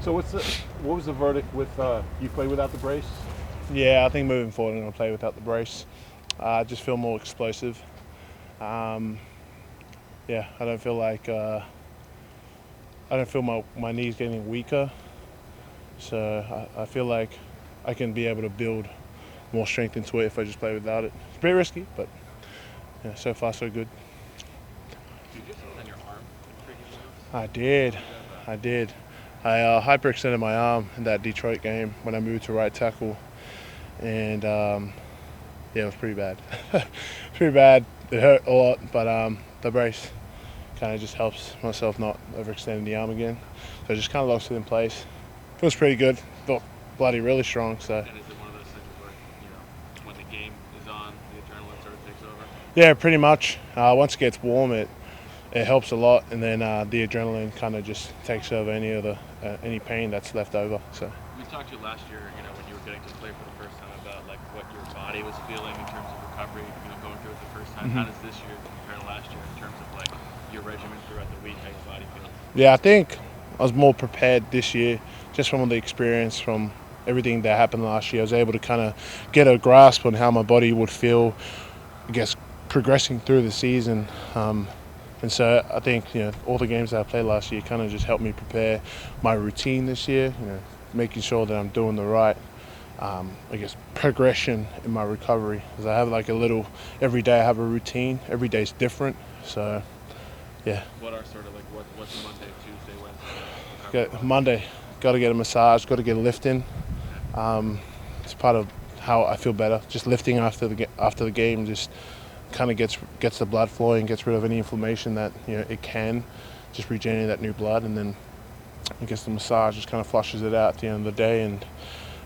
So what was the verdict with you play without the brace? Yeah, I think moving forward I'm going to play without the brace. I just feel more explosive. Um, yeah, I don't feel my knees getting weaker. So I feel like I can be able to build more strength into it if I just play without it. It's a bit risky, but yeah, so far so good. Did you get something on your arm in freaking moments? I did. What was that about? I did. I hyperextended my arm in that Detroit game when I moved to right tackle, and yeah, it was pretty bad. Pretty bad. It hurt a lot, but the brace kind of just helps myself not overextending the arm again. So it just kind of locks it in place. Feels pretty good. Felt bloody really strong. So And is it one of those things where, when the game is on, the adrenaline sort of takes over? yeah, pretty much. Once it gets warm, it helps a lot, and then the adrenaline kind of just takes over any pain that's left over. So We talked to you last year, when you were getting to play for the first time about like what your body was feeling in terms of recovery, going through it the first time. How does this year compare to last year in terms of like your regimen throughout the week, how your body feels? yeah, I think I was more prepared this year, just from the experience from everything that happened last year. I was able to kind of get a grasp on how my body would feel, I guess, progressing through the season. And so I think all the games that I played last year kind of just helped me prepare my routine this year. Making sure that I'm doing the right, I guess, progression in my recovery. Because I have like a little every day I have a routine. Every day's different. So yeah, What are sort of like what's Monday, Tuesday, Wednesday recovery? Monday got to get a massage, got to get a lift in. Okay. It's part of how I feel better. Just lifting after the game just kind of gets the blood flowing, gets rid of any inflammation that it can, just regenerating that new blood, and then I guess the massage just kind of flushes it out at the end of the day. And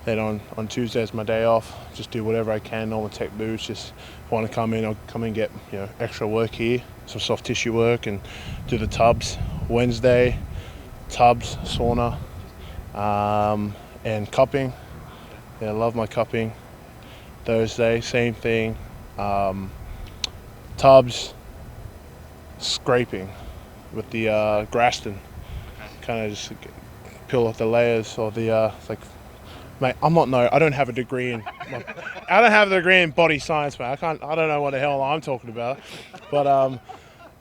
then on Tuesday is my day off. Just do whatever I can, normal tech boots. Just want to come in, I'll come and get extra work here, some soft tissue work, and do the tubs. Wednesday, tubs, sauna, and cupping. Yeah, I love my cupping. Thursday, same thing. Tubs, scraping with the Graston. Okay. Kind of just peel off the layers or it's like, mate, I don't have a degree in, I don't have a degree in body science, mate. I don't know what the hell I'm talking about, but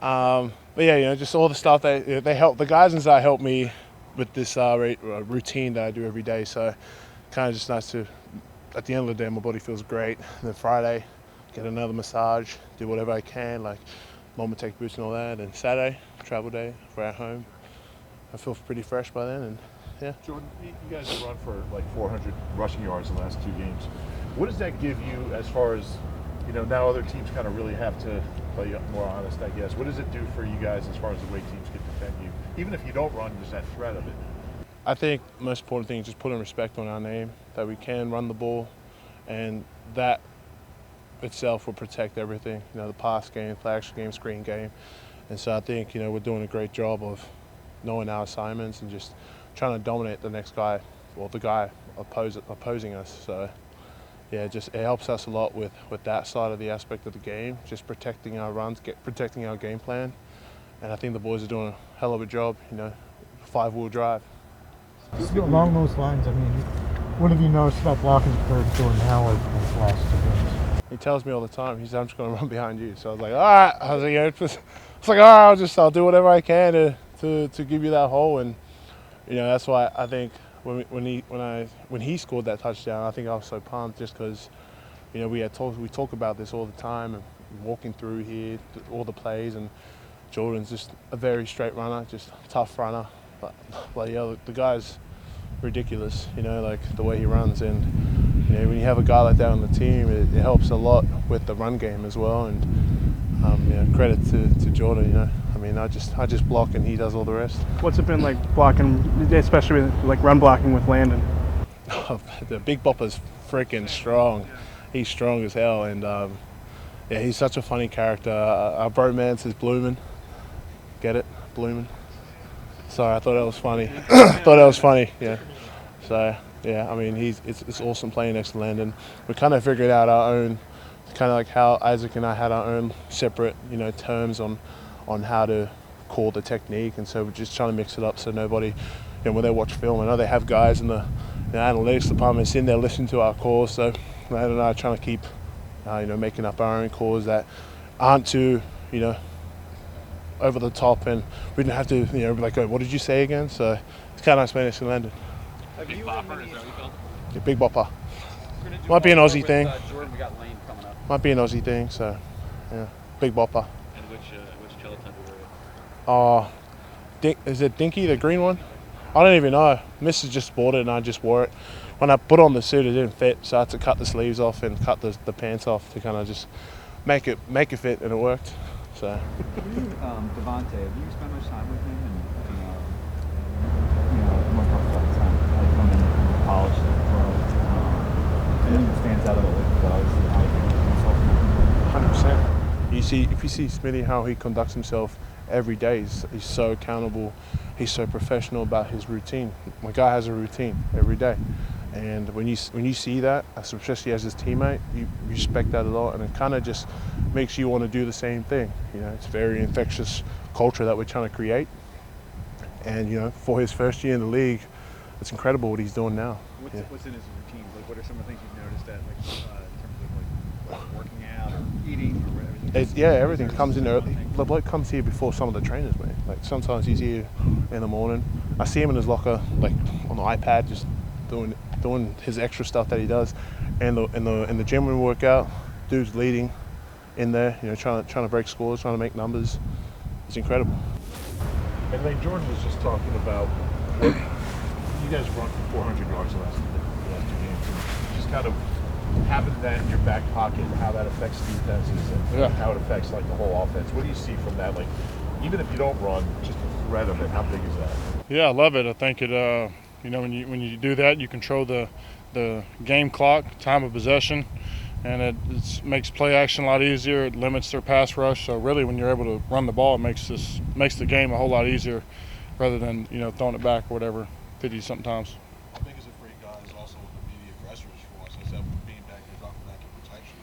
but yeah, just all the stuff they help the guys inside help me with this routine that I do every day. So kind of just nice to, at the end of the day, my body feels great. And then Friday, get another massage, do whatever I can, like normal tech boots and all that. And Saturday, travel day, we're at home. I feel pretty fresh by then, and yeah. Jordan, you guys have run for like 400 rushing yards in the last 2 games. What does that give you as far as, now other teams kind of really have to play more honest, I guess. What does it do for you guys as far as the way teams can defend you? Even if you don't run, there's that threat of it. I think the most important thing is just putting respect on our name, that we can run the ball, and that itself will protect everything. The pass game, play action game, screen game. And so I think, we're doing a great job of knowing our assignments and just trying to dominate the next guy, or the guy opposing us. So yeah, it helps us a lot with that side of the aspect of the game, just protecting our runs, protecting our game plan. And I think the boys are doing a hell of a job, 5-wheel drive. Along those lines, what have you noticed about blocking for Jordan Howard these last 2 games? He tells me all the time, he says, I'm just going to run behind you. So I was like, all right. I was like, all right, I'll do whatever I can to give you that hole. And, that's why I think when he scored that touchdown, I think I was so pumped just because, we talk about this all the time, and walking through here, all the plays, and Jordan's just a very straight runner, just a tough runner. But yeah, the guy's ridiculous, like the way he runs. And when you have a guy like that on the team, it helps a lot with the run game as well. And credit to Jordan. I just block and he does all the rest. What's it been like blocking, especially with like run blocking with Landon? The Big Bopper's freaking strong. He's strong as hell, and yeah, he's such a funny character. Our bromance is blooming. Get it? Blooming. Sorry, I thought that was funny. Thought that was funny. Yeah. So yeah, it's awesome playing next to Landon. We kind of figured out our own, kind of like how Isaac and I had our own separate, terms on how to call the technique, and so we're just trying to mix it up so nobody, when they watch film, I know they have guys in the analytics departments in there listening to our calls. So Matt and I are trying to keep, making up our own calls that aren't too, over the top, and we didn't have to, be like, oh, what did you say again? So it's kind of nice managing London. Big bopper, is that what you called? Yeah, big bopper. Might be an Aussie thing. Jordan, we got Lane coming up. Might be an Aussie thing. So yeah, big bopper. And which cello type were you? Is it Dinky, the green one? I don't even know. Mrs. just bought it and I just wore it. When I put on the suit, it didn't fit, so I had to cut the sleeves off and cut the pants off to kind of just make it fit, and it worked. So. Devontae, have you spent much time with him? And more talk about the time coming from college to pro. Anything that stands out about what he does and how he conducts himself? 100%. If you see Smitty, how he conducts himself every day, he's so accountable. He's so professional about his routine. My guy has a routine every day, and when you see that, especially as his teammate, you respect that a lot, and it kind of just makes you want to do the same thing. It's a very infectious culture that we're trying to create, and for his first year in the league, it's incredible what he's doing now. What's in his routine? Like, what are some of the things you've noticed that, in terms of like working out or eating or everything? Everything comes in early. The bloke comes here before some of the trainers, man. Like sometimes he's here in the morning. I see him in his locker, like on the iPad, just doing his extra stuff that he does. And in the gym when we work out, dude's leading in there, trying to break scores, trying to make numbers. It's incredible. And like Jordan was just talking about, what, you guys run for 400 yards the last 2 games, and just kind of having that in your back pocket and how that affects defenses and how it affects like the whole offense. What do you see from that? Like, even if you don't run, just the threat of it, how big is that? Yeah, I love it. I think it, when you do that, you control the game clock, time of possession, and it makes play action a lot easier. It limits their pass rush. So really, when you're able to run the ball, it makes the game a whole lot easier, rather than throwing it back or whatever 50-something times. How big is it for you guys also with the media aggressors for us? Is that being back here, dropping back in protection?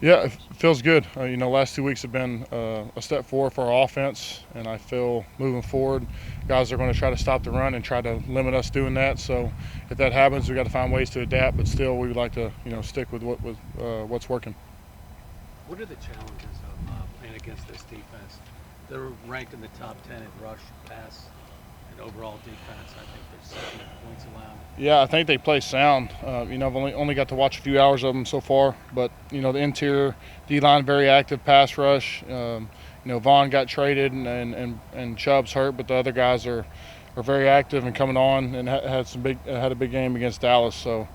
Yeah, it feels good. Last 2 weeks have been a step forward for our offense, and I feel moving forward, guys are going to try to stop the run and try to limit us doing that. So if that happens, we've got to find ways to adapt, but still we would like to stick with what's working. What are the challenges of playing against this defense? They're ranked in the top 10 in rush, pass, and overall defense. I think they're second in points allowed. Yeah, I think they play sound. I've only got to watch a few hours of them so far, but the interior D-line very active, pass rush. Vaughn got traded and Chubb's hurt, but the other guys are very active and coming on, and had a big game against Dallas. So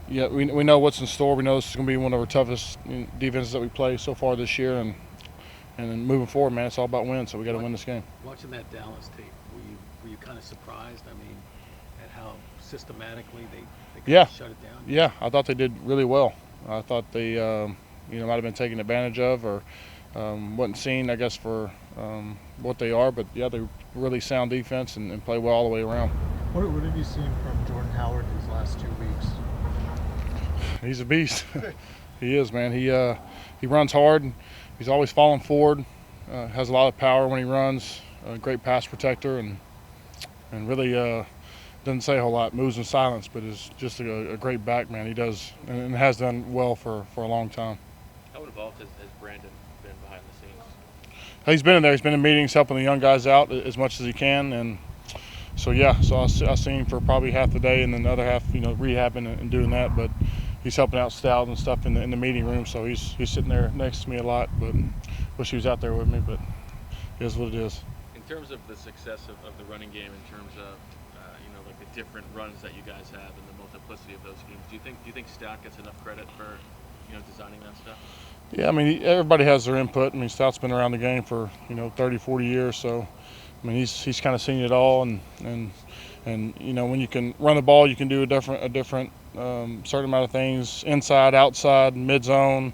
yeah, we know what's in store. We know this is going to be one of our toughest defenses that we play so far this year, and then moving forward, man, it's all about wins. So we got to win this game. Watching that Dallas tape, were you kind of surprised? I mean, at how systematically they kind of shut it down? Yeah, I thought they did really well. I thought they might have been taken advantage of, or wasn't seen, I guess, for what they are. But yeah, they really sound defense and play well all the way around. What have you seen from Jordan Howard these last 2 weeks? He's a beast. He is, man. He runs hard. He's always falling forward. Has a lot of power when he runs. A great pass protector, and really doesn't say a whole lot. Moves in silence, but is just a great back, man. He does and has done well for a long time. How involved has Brandon been behind the scenes? He's been in there. He's been in meetings helping the young guys out as much as he can, and so I seen him for probably half the day, and then the other half, rehabbing and doing that. But he's helping out Stout and stuff in the meeting room, so he's sitting there next to me a lot. But wish he was out there with me, but it is what it is. In terms of the success of the running game, in terms of like the different runs that you guys have and the multiplicity of those schemes, do you think Stout gets enough credit for designing that stuff? Yeah, I mean, everybody has their input. I mean, Stout's been around the game for 30, 40 years, so I mean, he's kind of seen it all, and when you can run the ball, you can do a different certain amount of things, inside, outside, mid zone,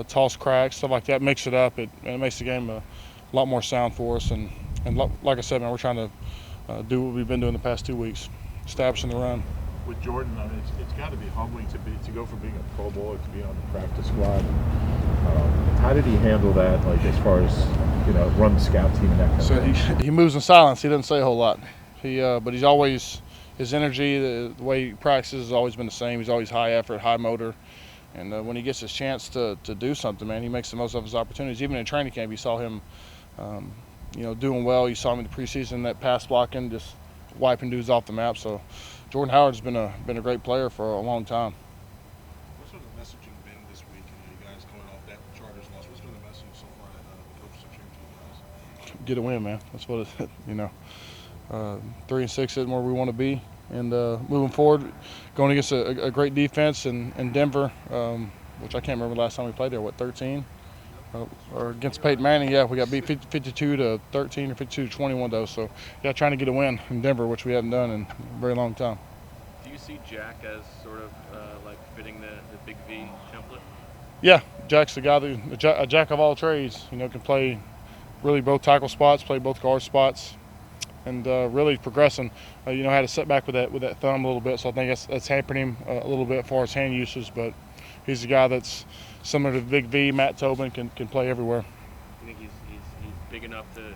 toss cracks, stuff like that. Mix it up. It makes the game a lot more sound for us, and like I said, man, we're trying to do what we've been doing the past 2 weeks, establishing the run. With Jordan, I mean, it's got to be humbling to go from being a Pro Bowler to be on the practice squad. How did he handle that, like as far as run the scout team and that kind of thing? So he moves in silence. He doesn't say a whole lot. But he's always his energy, the way he practices has always been the same. He's always high effort, high motor. And when he gets his chance to do something, man, he makes the most of his opportunities. Even in training camp, you saw him, doing well. You saw him in the preseason, that pass blocking, just wiping dudes off the map. So Jordan Howard's been a great player for a long time. What's sort of the messaging been this week? You guys coming off that Chargers loss. What's been the message so far that the coaches have shared to you guys? Get a win, man. That's what it, 3-6 isn't where we want to be. And moving forward, going against a great defense in Denver, which I can't remember the last time we played there. 13? Or against Peyton Manning, yeah, we got beat 52-13 or 52-21 though. So yeah, trying to get a win in Denver, which we haven't done in a very long time. Do you see Jack as sort of like fitting the Big V template? Yeah, Jack's the guy a jack of all trades. Can play really both tackle spots, play both guard spots, and really progressing. Had a setback with that thumb a little bit, so I think that's hampered him a little bit for his hand usage. But he's a guy that's similar to Big V. Matt Tobin can play everywhere. You think he's big enough to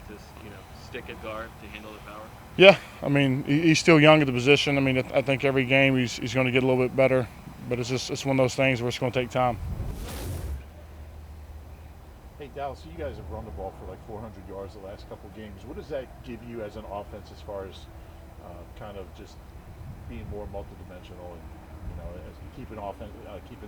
stick at guard to handle the power? Yeah, he's still young at the position. I think every game he's going to get a little bit better, but it's one of those things where it's going to take time. Hey, Dallas, so you guys have run the ball for like 400 yards the last couple of games. What does that give you as an offense as far as kind of just being more multidimensional and as keeping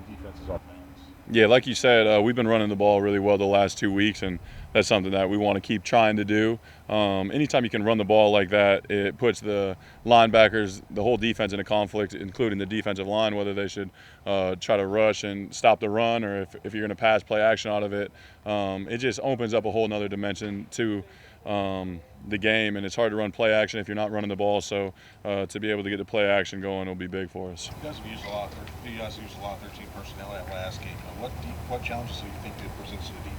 defenses off balance? Yeah, like you said, we've been running the ball really well the last 2 weeks, and that's something that we want to keep trying to do. Anytime you can run the ball like that, it puts the linebackers, the whole defense in a conflict, including the defensive line, whether they should try to rush and stop the run or if you're going to pass play action out of it. It just opens up a whole nother dimension to the game, and it's hard to run play action if you're not running the ball. So to be able to get the play action going will be big for us. You guys have used a lot of 13 personnel that last game. What challenges do you think it presents to the defenses?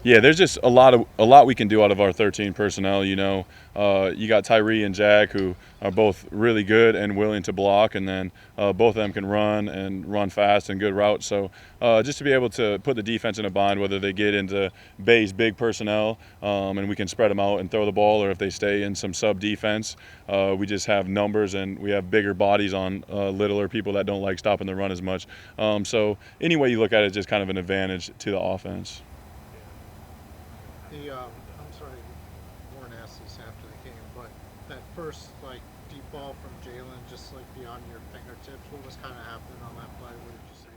Yeah, there's just a lot we can do out of our 13 personnel. You got Tyree and Jack, who are both really good and willing to block, and then both of them can run fast and good routes. So just to be able to put the defense in a bind, whether they get into base big personnel and we can spread them out and throw the ball, or if they stay in some sub defense, we just have numbers and we have bigger bodies on littler people that don't like stopping the run as much. So any way you look at it, it's just kind of an advantage to the offense. I'm sorry, Warren asked this after the game, but that first deep ball from Jalen, just beyond your fingertips, what was kind of happening on that play? What did you see?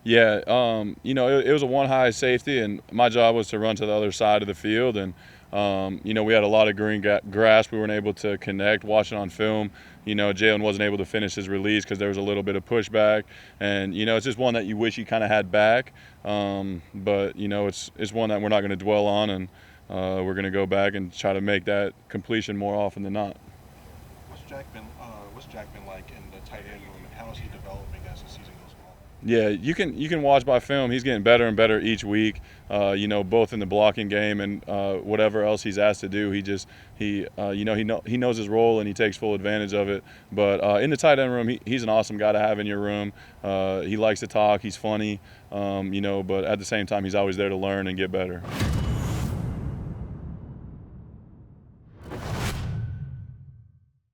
Yeah, it was a one high safety, and my job was to run to the other side of the field, and we had a lot of green grass. We weren't able to connect. Watching on film, Jalen wasn't able to finish his release because there was a little bit of pushback, and it's just one that you wish you kind of had back. But it's one that we're not going to dwell on, and we're going to go back and try to make that completion more often than not. What's Jack been like in the tight end room, and how is he developing as the season goes on? Yeah, you can watch by film. He's getting better and better each week. Both in the blocking game and whatever else he's asked to do. He knows his role and he takes full advantage of it. But in the tight end room, he's an awesome guy to have in your room. He likes to talk. He's funny. But at the same time, he's always there to learn and get better.